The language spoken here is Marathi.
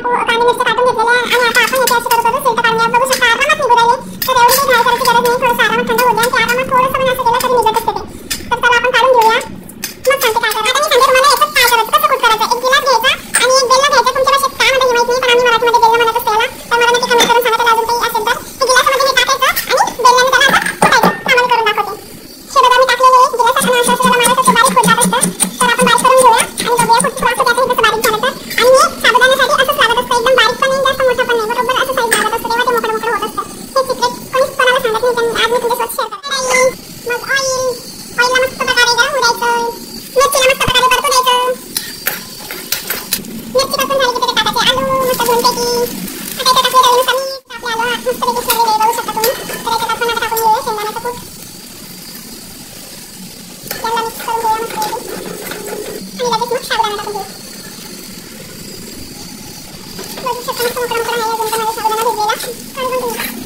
कांदे मिरची काटून घेतलेले आहे आणि आता आपण याची अशी करू सिल्ट काढूया. बघू शकता आरामात निघू राहिले. तर एवढी काही घाई करायची गरज नाही. थोडंसं आरामात थंड होऊ द्या. ते आरामात थोडंसं पण असं केलं तरी निघत असते ते. तर चला आपण काढून घेऊया. मग सांगते काय करायचं. आता मी सांगते तुम्हाला एकच काय करायचं, कसं कुट करायचं. एक गिलास घ्यायचा आणि एक बेल्ला घ्यायचा. तुमच्या भाषेत काय म्हणतात हे माहित नाही, पण आम्ही मराठीमध्ये बेल्ला म्हणत असतो याला. तर मला नक्की कमेंट करून सांगा त्याला अजून काही असेल तर. हे गिलासामध्ये हे टाकायचं आणि बेल्ल्याने त्याला आता कुटायचं. सामान करून दाखवते. हे बघा मी टाकलेले आहे गिलासात आणि असं त्याला मारायचं ते बारीक होत जात असतं. तर आपण बारीक करून घेऊया आणि बघूया कुठं असं त्याचं जसं बारीक झालं तर. आणि हे साबुदाण्यासाठी असंच लागत असतं. एकदम बारीक पण नाही जास्त मोठं पण नाही, बरोबर असं साईज लागत असतं. तेव्हा ते मोकळं मोकळं होत असतं. हे सिक्रेट कोणीच कोणाला सांगत नाही. आज मी तुमच्यासोबत शेअर करते. मग ऑइलला मस्त प्रकारे गरम होऊ द्यायचं. मिरचीला मस्त प्रकारे परतू द्यायचं. मिरची परतून झाली की त्याच्यात टाकायचे आलू मस्त दोनपैकी. आता इथे टाकले चवीनुसार मीठ. आपले आलू मस्तपैकी शिजलेले बघू शकता तुम्ही. तर याच्यात आपण आता टाकून घेऊया शेंगदाण्याचं कूट. याला मिक्स करून घेऊया मस्तपैकी आणि लगेच मग साबुदाणा टाकून घेऊ. बघू शकता मस्त मोकळा मोकळा आहे अजून पण माझा साबुदाणा भिजलेला. काढून घेऊ.